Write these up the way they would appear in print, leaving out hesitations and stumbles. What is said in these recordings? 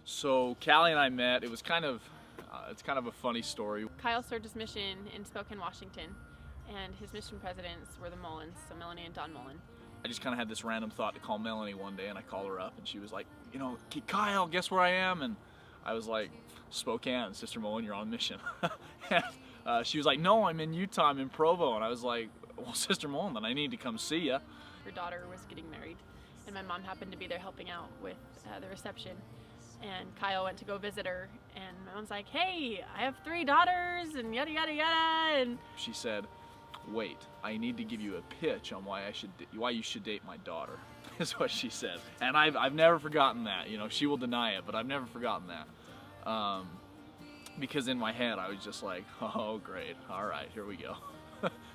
So Callie and I met. It was it's kind of a funny story. Kyle served his mission in Spokane, Washington, and his mission presidents were the Mullins, so Melanie and Don Mullen. I just kind of had this random thought to call Melanie one day, and I called her up, and she was like, Kyle, guess where I am? And I was like, Spokane, Sister Mullen, you're on mission. And she was like, no, I'm in Utah, I'm in Provo. And I was like, well, Sister Mullen, then I need to come see you. Her daughter was getting married, and my mom happened to be there helping out with the reception. And Kyle went to go visit her, and my mom's like, hey, I have 3 daughters, and yada yada yada. And she said, wait, I need to give you a pitch on why you should date my daughter, is what she said. And I've never forgotten that. You know, she will deny it, but I've never forgotten that. Because in my head I was just like, oh great, all right, here we go.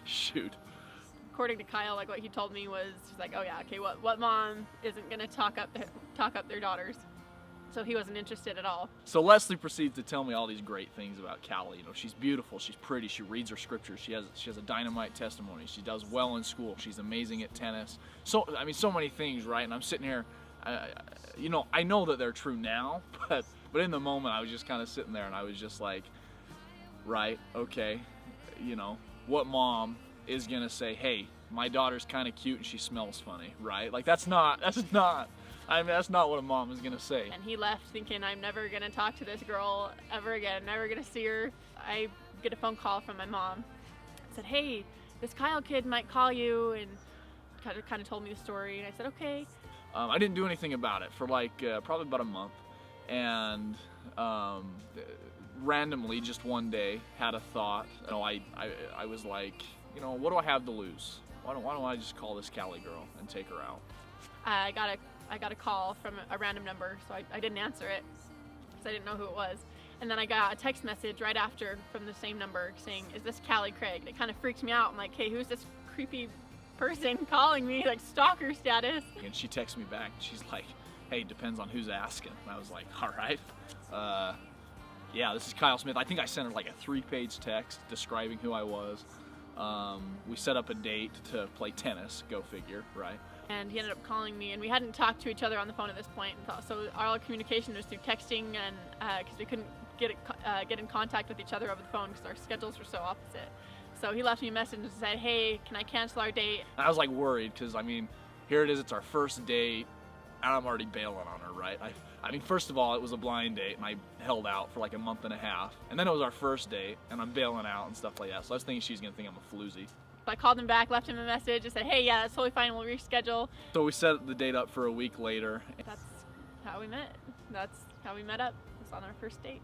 Shoot. According to Kyle, like what he told me was, he's like, oh yeah, okay, what mom isn't gonna talk up their daughters? So he wasn't interested at all. So Leslie proceeds to tell me all these great things about Callie. You know, she's beautiful, she's pretty, she reads her scriptures, she has a dynamite testimony, she does well in school, she's amazing at tennis. So, I mean, so many things, right? And I'm sitting here, you know, I know that they're true now, but in the moment I was just kind of sitting there and I was just like, right, okay, you know, what mom is gonna say, hey, my daughter's kind of cute and she smells funny, right? Like that's not what a mom is gonna say. And he left thinking, I'm never gonna talk to this girl ever again, never gonna see her. I get a phone call from my mom. Said, hey, this Kyle kid might call you, and kind of told me the story. And I said, okay. I didn't do anything about it for like probably about a month, and randomly, just one day, had a thought. You know, I was like, you know, what do I have to lose? Why don't I just call this Callie girl and take her out? I got a call from a random number, so I didn't answer it because I didn't know who it was. And then I got a text message right after from the same number saying, is this Callie Craig? It kind of freaked me out. I'm like, hey, who's this creepy person calling me, like stalker status? And she texts me back. She's like, hey, depends on who's asking. And I was like, all right. Yeah, this is Kyle Smith. I think I sent her like a 3-page text describing who I was. We set up a date to play tennis, go figure, right? And he ended up calling me, and we hadn't talked to each other on the phone at this point, so our communication was through texting, and because we couldn't get in contact with each other over the phone because our schedules were so opposite. So he left me a message and said, hey, can I cancel our date? I was like worried because, I mean, here it is, it's our first date, and I'm already bailing on her, right? I mean, first of all, it was a blind date, and I held out for like a month and a half, and then it was our first date, and I'm bailing out and stuff like that, so I was thinking she's gonna think I'm a floozy. I called him back, left him a message, and said, hey, yeah, that's totally fine, we'll reschedule. So we set the date up for a week later. That's how we met. That's how we met up. It was on our first date.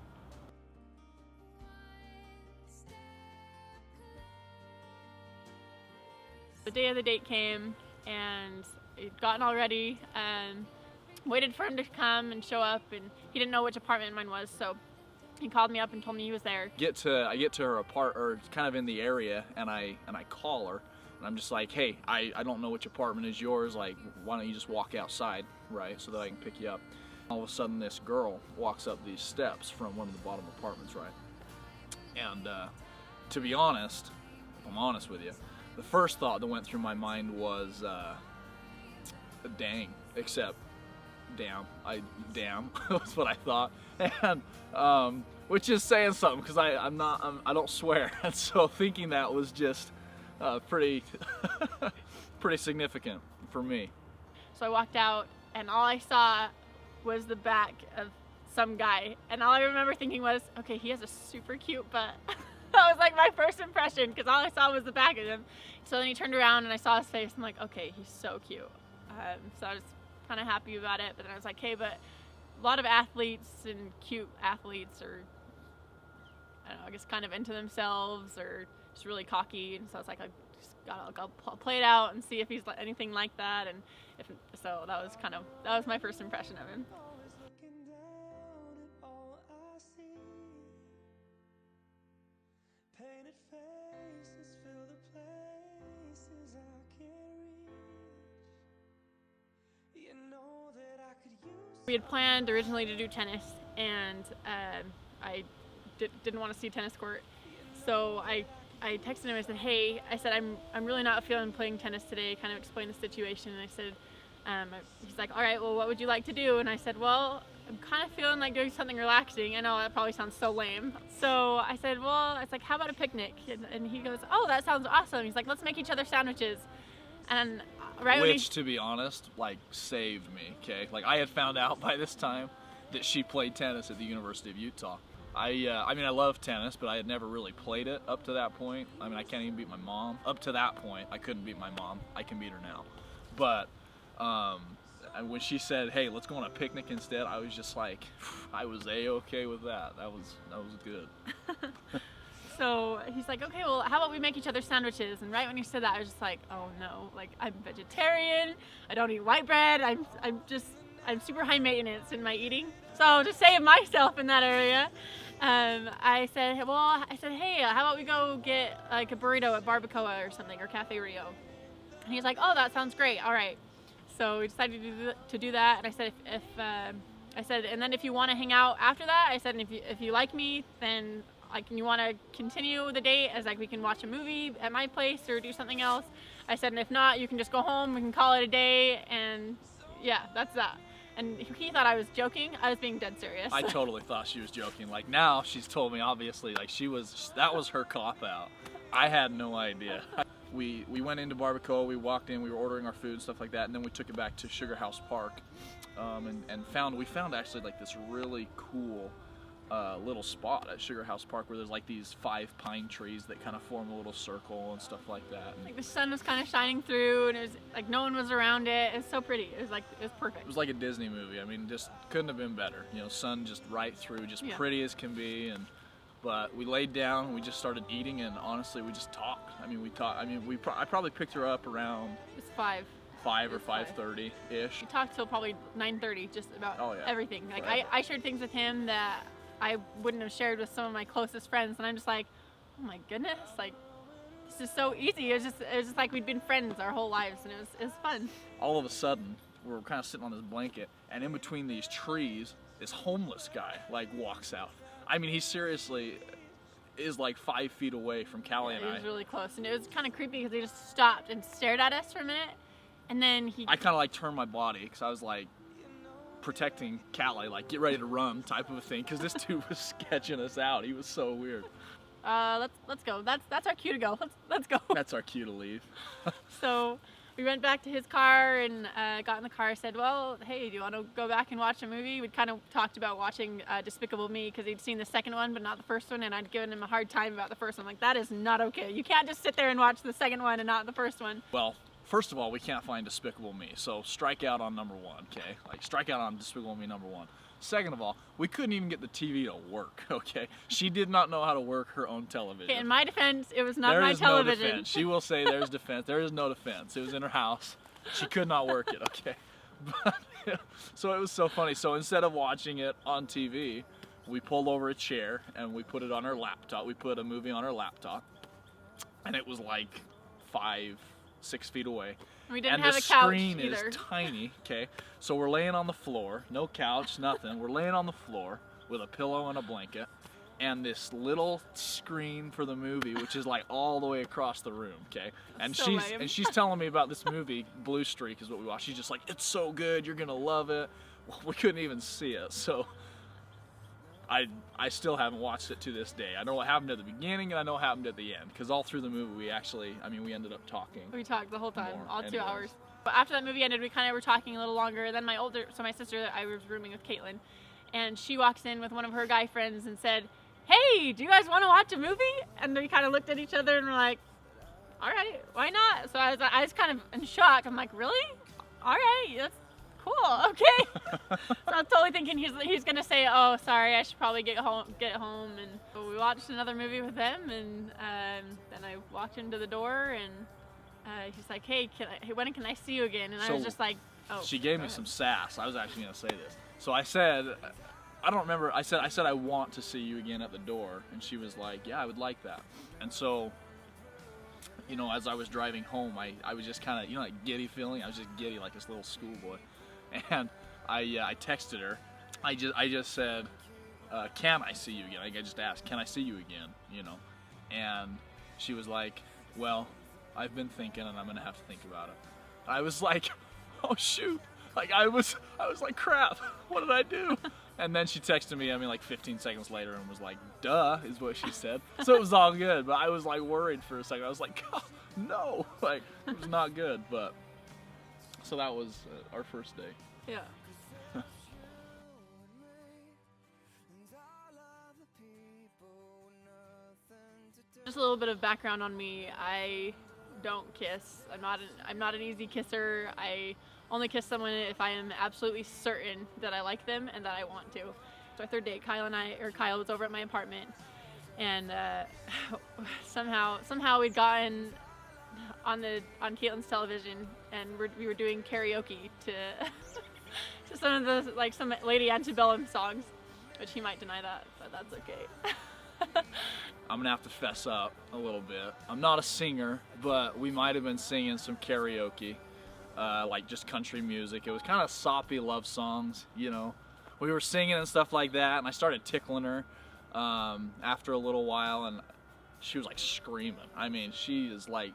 The day of the date came, and he'd gotten all ready, and waited for him to come and show up, and he didn't know which apartment mine was, so he called me up and told me he was there. I get to her apartment, or kind of in the area, and I call her, and I'm just like, hey, I don't know which apartment is yours, like, why don't you just walk outside, right, so that I can pick you up. All of a sudden, this girl walks up these steps from one of the bottom apartments, right, and to be honest, if I'm honest with you, the first thought that went through my mind was, dang, except, damn, was what I thought, and which is saying something because I don't swear, and so thinking that was just pretty significant for me. So I walked out, and all I saw was the back of some guy, and all I remember thinking was, okay, he has a super cute butt. That was like my first impression because all I saw was the back of him. So then he turned around and I saw his face. I'm like, okay, he's so cute. So I was kind of happy about it, but then I was like, hey, but a lot of athletes and cute athletes are, I don't know, I guess kind of into themselves or just really cocky, and so I was like, I'll play it out and see if he's anything like that, and if so, that was my first impression of him. We had planned originally to do tennis, and I didn't want to see tennis court, so I texted him. I said, hey, I'm really not feeling playing tennis today. Kind of explained the situation, and I said, he's like, all right, well, what would you like to do? And I said, well, I'm kind of feeling like doing something relaxing. I know that probably sounds so lame. So I said, well, it's like, how about a picnic? And he goes, oh, that sounds awesome. He's like, let's make each other sandwiches. And Which, to be honest, like, saved me, okay? Like, I had found out by this time that she played tennis at the University of Utah. I mean, I love tennis, but I had never really played it up to that point. I mean, I can't even beat my mom. Up to that point, I couldn't beat my mom. I can beat her now. But and when she said, hey, let's go on a picnic instead, I was just like, I was A-okay with that. That was good. So he's like, okay, well, how about we make each other sandwiches? And right when he said that, I was just like, oh no, like, I'm vegetarian, I don't eat white bread, I'm super high maintenance in my eating. So to save myself in that area, I said, hey, how about we go get like a burrito at Barbacoa or something, or Cafe Rio? And he's like, oh, that sounds great, all right. So we decided to do that, and I said, and then if you want to hang out after that, I said, and if you like me, then like, you want to continue the date as like we can watch a movie at my place or do something else. I said, and if not, you can just go home, we can call it a day, and yeah, that's that. And he thought I was joking. I was being dead serious. I totally thought she was joking. Like, now she's told me, obviously, like, that was her cop out. I had no idea. We went into Barbacoa, we walked in, we were ordering our food, stuff like that, and then we took it back to Sugar House Park, and we found actually like this really cool little spot at Sugar House Park where there's like these 5 pine trees that kind of form a little circle and stuff like that. Like the sun was kind of shining through, and it was like no one was around it. It was so pretty. It was perfect. It was like a Disney movie. I mean, just couldn't have been better. You know, sun just right through, just pretty as can be. But we laid down, we just started eating, and honestly, we just talked. I mean, I probably picked her up around. It was 5 or 5:30-ish. We talked till probably 9:30, just about everything. Like I shared things with him that I wouldn't have shared with some of my closest friends, and I'm just like, oh my goodness, like this is so easy. It was just like we'd been friends our whole lives, and it was fun. All of a sudden, we're kind of sitting on this blanket, and in between these trees, this homeless guy like walks out. I mean, he seriously is like 5 feet away from Callie and I. He was really close, and it was kind of creepy because he just stopped and stared at us for a minute, and then I kind of like turned my body because I was like protecting Callie, like get ready to run type of a thing, because this dude was sketching us out. He was so weird. Let's go. That's our cue to go. Let's go. That's our cue to leave. So we went back to his car and got in the car. Said, well, hey, do you want to go back and watch a movie? We'd kind of talked about watching Despicable Me because he'd seen the second one but not the first one, and I'd given him a hard time about the first one. Like, that is not okay. You can't just sit there and watch the second one and not the first one. Well, first of all, we can't find Despicable Me, so strike out on number 1, okay? Like, strike out on Despicable Me number 1. Second of all, we couldn't even get the TV to work, okay? She did not know how to work her own television. Okay, in my defense, it was not my television. No defense. She will say there's defense. There is no defense. It was in her house. She could not work it, okay? But, so it was so funny. So instead of watching it on TV, we pulled over a chair and we put it on her laptop. We put a movie on her laptop, and it was like 5-6 feet away. We didn't have a couch either. And the screen is tiny, okay? So we're laying on the floor, no couch, nothing. We're laying on the floor with a pillow and a blanket, and this little screen for the movie, which is like all the way across the room, okay? And she's telling me about this movie, Blue Streak is what we watched. She's just like, it's so good, you're gonna love it. Well, we couldn't even see it, so I still haven't watched it to this day. I know what happened at the beginning and I know what happened at the end, because all through the movie we ended up talking. We talked the whole time, all 2 hours. But after that movie ended, we kind of were talking a little longer. Then my sister, I was rooming with Caitlin, and she walks in with one of her guy friends and said, hey, do you guys want to watch a movie? And we kind of looked at each other and were like, all right, why not? So I was kind of in shock. I'm like, really? All right, that's cool, okay. So I'm totally thinking he's gonna say, oh, sorry, I should probably get home. And so we watched another movie with them, and then I walked him to the door, and he's like, hey, when can I see you again? And I was just like, oh. She gave me some sass. I was actually gonna say this. So I said, I don't remember. I said I want to see you again at the door, and she was like, yeah, I would like that. And so, you know, as I was driving home, I was just kind of, you know, like giddy feeling. I was just giddy like this little schoolboy. And I texted her. I just said, can I see you again? I just asked, can I see you again? You know, and she was like, well, I've been thinking, and I'm gonna have to think about it. I was like, oh shoot! Like I was like, crap. What did I do? And then she texted me, like 15 seconds later and was like, duh, is what she said. So it was all good, but I was like worried for a second. I was like, oh, no, like it was not good. But so that was our first day. Yeah. Just a little bit of background on me. I don't kiss. I'm not an easy kisser. I only kiss someone if I am absolutely certain that I like them and that I want to. So our third date, Kyle was over at my apartment, and somehow we'd gotten on Caitlin's television, and we were doing karaoke to to some of the some Lady Antebellum songs, which he might deny that, but that's okay. I'm gonna have to fess up a little bit. I'm not a singer, but we might have been singing some karaoke, like just country music. It was kind of soppy love songs, you know. We were singing and stuff like that, and I started tickling her after a little while, and she was like screaming. I mean, she is like,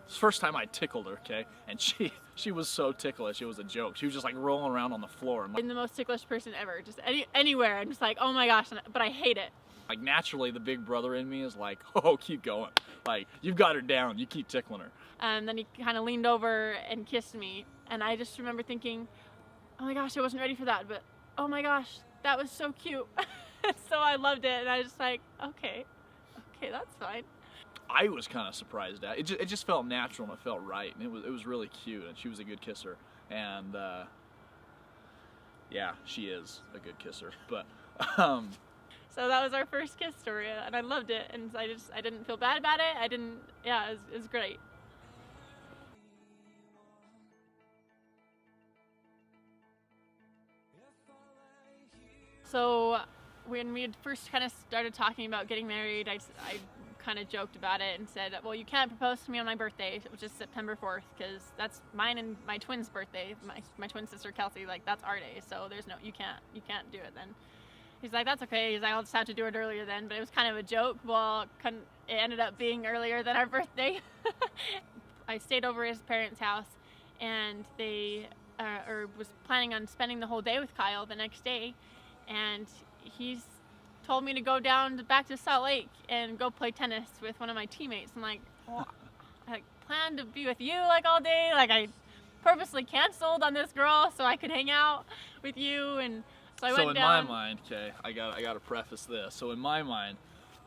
it's the first time I tickled her, okay? And she was so ticklish, it was a joke. She was just like rolling around on the floor. And I'm the most ticklish person ever, just anywhere. I'm just like, oh my gosh, but I hate it. Like naturally, the big brother in me is like, oh, keep going. Like, you've got her down, you keep tickling her. And then he kind of leaned over and kissed me, and I just remember thinking, oh my gosh, I wasn't ready for that, but oh my gosh, that was so cute. So I loved it, and I was just like, okay, that's fine. I was kind of surprised at it. It just felt natural and it felt right, and it was really cute, and she was a good kisser, and yeah, she is a good kisser. But so that was our first kiss story, and I loved it, and I didn't feel bad about it. It was great. So when we had first kind of started talking about getting married, I kind of joked about it and said, well, you can't propose to me on my birthday, which is September 4th, because that's mine and my twin's birthday. My twin sister Kelsey, like, that's our day, so there's no, you can't do it then. He's like, that's okay. He's like, I'll just have to do it earlier then. But it was kind of a joke. Well, it ended up being earlier than our birthday. I stayed over at his parents' house, and they was planning on spending the whole day with Kyle the next day, and he's told me to go down back to Salt Lake and go play tennis with one of my teammates. I'm like, well, I planned to be with you like all day. Like, I purposely canceled on this girl so I could hang out with you, and so I went down. In my mind, okay, I got to preface this. So in my mind,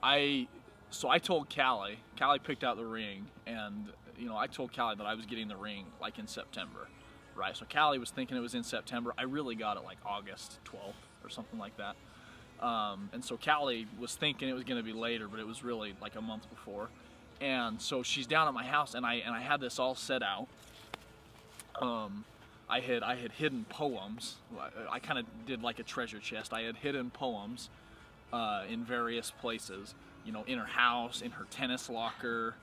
I told Callie picked out the ring, and I told Callie that I was getting the ring like in September, right? So Callie was thinking it was in September. I really got it like August 12th or something like that. And so Callie was thinking it was going to be later, but it was really like a month before. And so she's down at my house, and I had this all set out. I had hidden poems. I kind of did like a treasure chest. I had hidden poems in various places, in her house, in her tennis locker,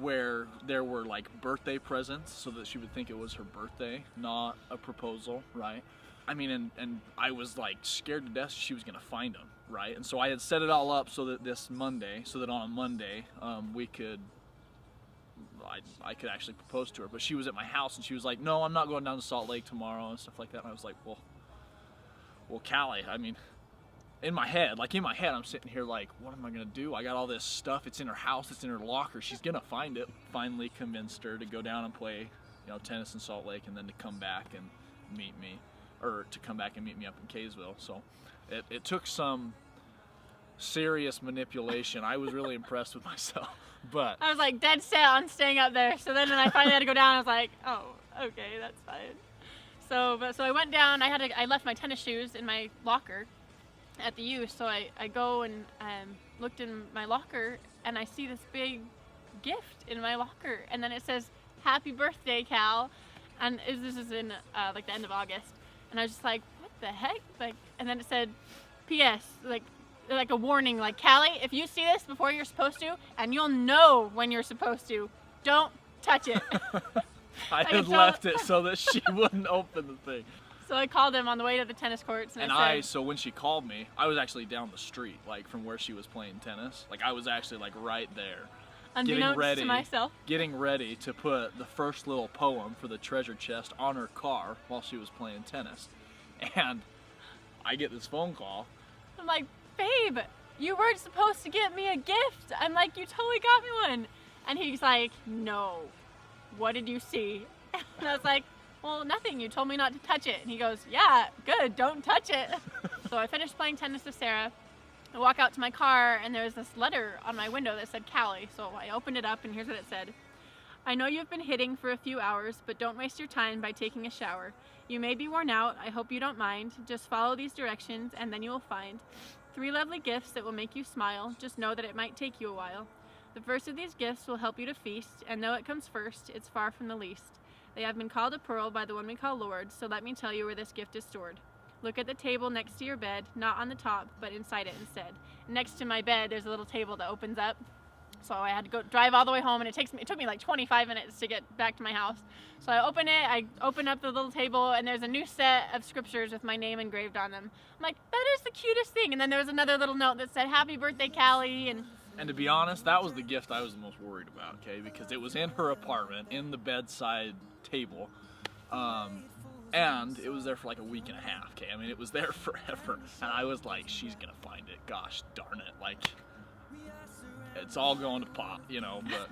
where there were like birthday presents so that she would think it was her birthday, not a proposal, right? I mean, and I was like scared to death she was gonna find them, right? And so I had set it all up so that on a Monday, I could actually propose to her. But she was at my house, and she was like, no, I'm not going down to Salt Lake tomorrow, and stuff like that. And I was like, well, Callie, I mean, in my head, I'm sitting here like, what am I gonna do? I got all this stuff. It's in her house. It's in her locker. She's gonna find it. Finally convinced her to go down and play, tennis in Salt Lake, and then to come back and meet me up in Kaysville. So it took some serious manipulation. I was really impressed with myself, but I was like dead set on staying up there. So then when I finally had to go down, I was like, oh, okay, that's fine. So I went down. I left my tennis shoes in my locker at the U. So I go and looked in my locker, and I see this big gift in my locker, and then it says, "Happy birthday, Cal," and this is in like the end of August. And I was just like, what the heck? Like, and then it said, P.S. like a warning, like, Callie, if you see this before you're supposed to, and you'll know when you're supposed to, don't touch it. I had left it so that she wouldn't open the thing. So I called him on the way to the tennis courts, and so when she called me, I was actually down the street, like from where she was playing tennis. Like, I was actually like right there. Unbeknownst to myself. Getting ready to put the first little poem for the treasure chest on her car while she was playing tennis. And I get this phone call. I'm like, babe, you weren't supposed to get me a gift. I'm like, you totally got me one. And he's like, no. What did you see? And I was like, well, nothing. You told me not to touch it. And he goes, yeah, good. Don't touch it. So I finished playing tennis with Sarah. I walk out to my car, and there was this letter on my window that said Callie. So I opened it up, and here's what it said. I know you've been hitting for a few hours, but don't waste your time by taking a shower. You may be worn out. I hope you don't mind. Just follow these directions, and then you will find 3 lovely gifts that will make you smile. Just know that it might take you a while. The first of these gifts will help you to feast, and though it comes first, it's far from the least. They have been called a pearl by the one we call Lord, so let me tell you where this gift is stored. Look at the table next to your bed, not on the top, but inside it instead. Next to my bed, there's a little table that opens up. So I had to go drive all the way home, and it took me like 25 minutes to get back to my house. So I open up the little table, and there's a new set of scriptures with my name engraved on them. I'm like, that is the cutest thing. And then there was another little note that said, happy birthday, Callie. And to be honest, that was the gift I was the most worried about, okay? Because it was in her apartment, in the bedside table. And it was there for like a week and a half, okay? I mean, it was there forever. And I was like, she's gonna find it. Gosh darn it. Like, it's all going to pot, you know, but...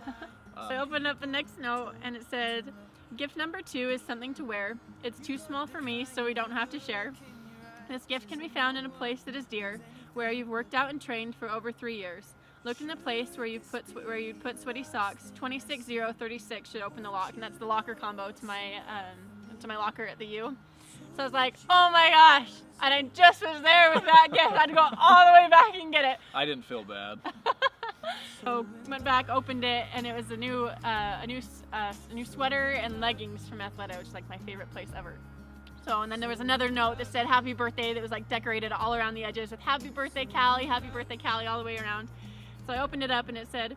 So I opened up the next note, and it said, gift number 2 is something to wear. It's too small for me, so we don't have to share. This gift can be found in a place that is dear, where you've worked out and trained for over 3 years. Look in the place where you put sweaty socks. 26036 should open the lock, and that's the locker combo to my locker at the U. So I was like, oh my gosh, and I just was there with that gift. I had to go all the way back and get it. I didn't feel bad. So went back, opened it, and it was a new sweater and leggings from Athleta, which is like my favorite place ever. So, and then there was another note that said happy birthday that was like decorated all around the edges with happy birthday, Callie, all the way around. So I opened it up, and it said,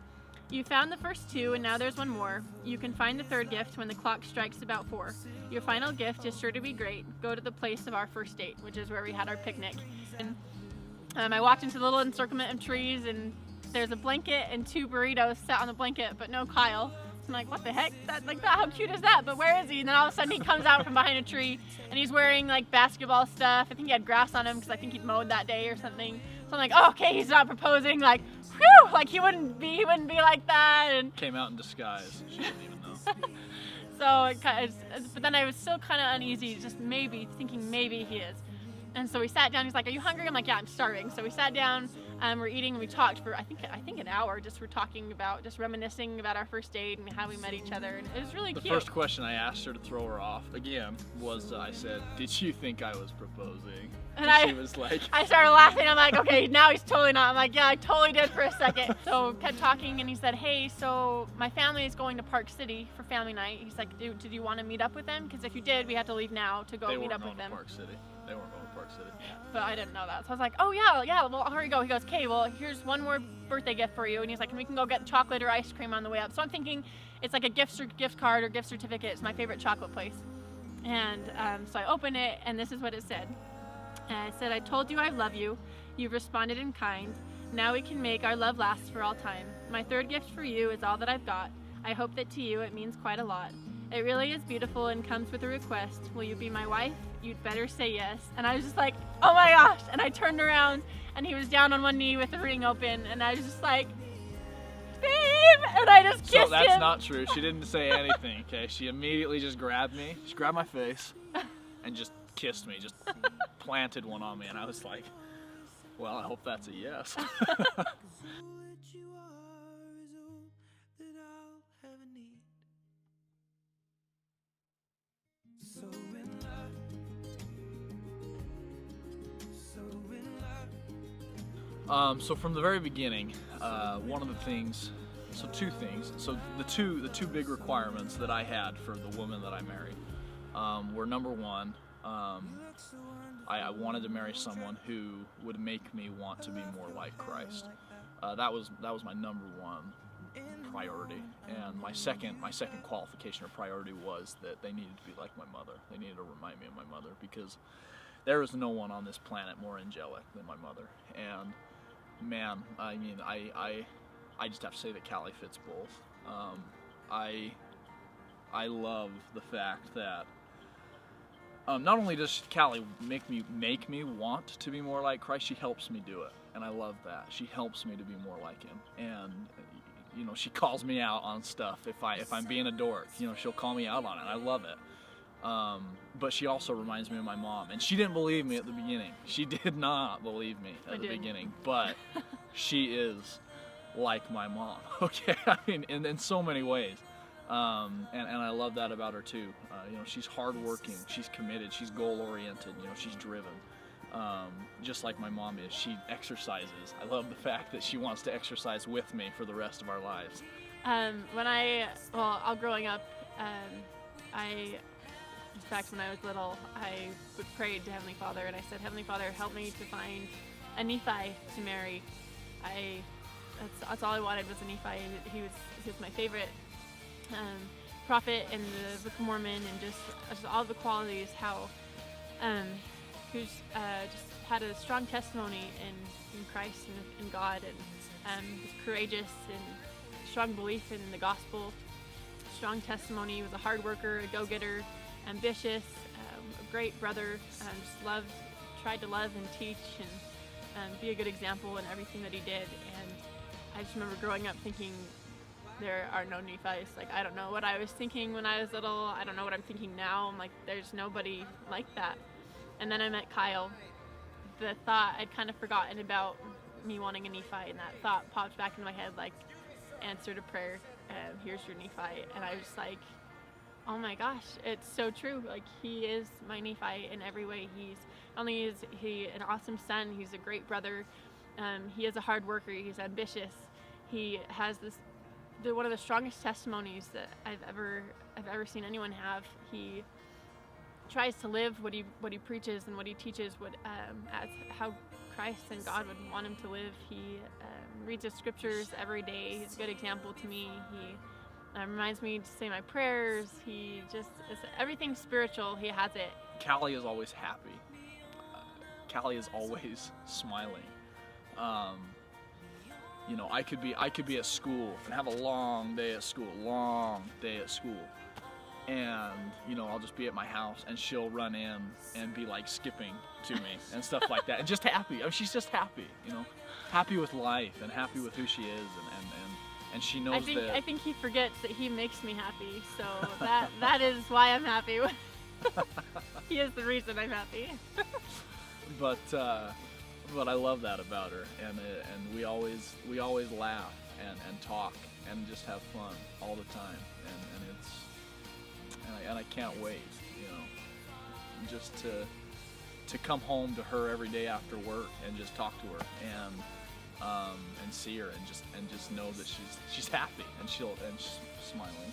you found the first 2, and now there's one more. You can find the 3rd gift when the clock strikes about 4. Your final gift is sure to be great. Go to the place of our first date, which is where we had our picnic. And I walked into the little encirclement of trees, and there's a blanket and 2 burritos sat on the blanket, but no Kyle. So I'm like, what the heck? How cute is that? But where is he? And then all of a sudden he comes out from behind a tree, and he's wearing like basketball stuff. I think he had grass on him because I think he'd mowed that day or something. So I'm like, oh, okay, he's not proposing. Like, whew, like he wouldn't be like that. And came out in disguise. She didn't even know. But then I was still kind of uneasy, just thinking maybe he is. And so we sat down. He's like, are you hungry? I'm like, yeah, I'm starving. So we sat down. We're eating, and we talked for I think an hour. We're talking about, just reminiscing about our first date and how we met each other, and it was really cute. The first question I asked her to throw her off again was, I said, "Did you think I was proposing?" And she was like, I started laughing. I'm like, okay, now he's totally not. I'm like, yeah, I totally did for a second. So kept talking, and he said, hey, so my family is going to Park City for family night. He's like, did you want to meet up with them? Because if you did, we have to leave now to go meet up with them. Park City. They weren't going to Park City. But I didn't know that. So I was like, oh yeah, well, here we go. He goes, okay, well, here's one more birthday gift for you. And he's like, and we can go get chocolate or ice cream on the way up. So I'm thinking it's like a gift card or gift certificate. It's my favorite chocolate place. And so I open it, and this is what it said. It said, I told you I love you. You've responded in kind. Now we can make our love last for all time. My 3rd gift for you is all that I've got. I hope that to you it means quite a lot. It really is beautiful and comes with a request. Will you be my wife? You'd better say yes. And I was just like, oh my gosh. And I turned around, and he was down on one knee with the ring open, and I was just like, babe! And I just kissed him. So that's not true. She didn't say anything, okay? She immediately just grabbed me. She grabbed my face and just kissed me, just planted one on me, and I was like, well, I hope that's a yes. So from the very beginning, one of the things, so 2 things. So the two big requirements that I had for the woman that I married were, number 1, I wanted to marry someone who would make me want to be more like Christ. That was my number 1 priority, and my second qualification or priority was that they needed to be like my mother. They needed to remind me of my mother, because there is no one on this planet more angelic than my mother. And man, I mean, I just have to say that Callie fits both. I love the fact that Not only does Callie make me want to be more like Christ, she helps me do it, and I love that. She helps me to be more like Him, and you know, she calls me out on stuff if I'm being a dork. You know, she'll call me out on it. I love it. But she also reminds me of my mom, and she didn't believe me at the beginning. She did not believe me at the beginning, but she is like my mom. Okay, I mean, in so many ways. And I love that about her too. You know, she's hardworking, she's committed, she's goal-oriented. You know, she's driven, just like my mom is. She exercises. I love the fact that she wants to exercise with me for the rest of our lives. All growing up, in fact, when I was little, I would pray to Heavenly Father, and I said, Heavenly Father, help me to find a Nephi to marry. That's all I wanted was a Nephi. He was my favorite prophet in the Book of Mormon, and just all the qualities, how who's just had a strong testimony in Christ and in God, and was courageous and strong belief in the gospel, strong testimony, was a hard worker, a go-getter, ambitious, a great brother, just tried to love and teach and be a good example in everything that he did. And I just remember growing up thinking, there are no Nephis. Like, I don't know what I was thinking when I was little. I don't know what I'm thinking now. I'm like, there's nobody like that. And then I met Kyle. The thought, I'd kind of forgotten about me wanting a Nephi, and that thought popped back into my head like, answer to prayer, here's your Nephi. And I was just like, oh my gosh, it's so true. Like, he is my Nephi in every way. Not only is he an awesome son, he's a great brother. He is a hard worker. He's ambitious. He has one of the strongest testimonies that I've ever seen anyone have. He tries to live what he preaches and what he teaches, as how Christ and God would want him to live. He reads his scriptures every day. He's a good example to me. He reminds me to say my prayers. He just is everything spiritual. He has it. Callie is always happy. Callie is always smiling. You know, I could be at school and have a long day at school, and you know, I'll just be at my house and she'll run in and be like skipping to me and stuff like that, and just happy. I mean, she's just happy, you know, happy with life and happy with who she is, and she knows I think he forgets that he makes me happy, so that is why I'm happy. He is the reason I'm happy. But I love that about her, and we always laugh and talk and just have fun all the time, and I can't wait, you know, just to come home to her every day after work and just talk to her and see her and just know that she's happy and she's smiling.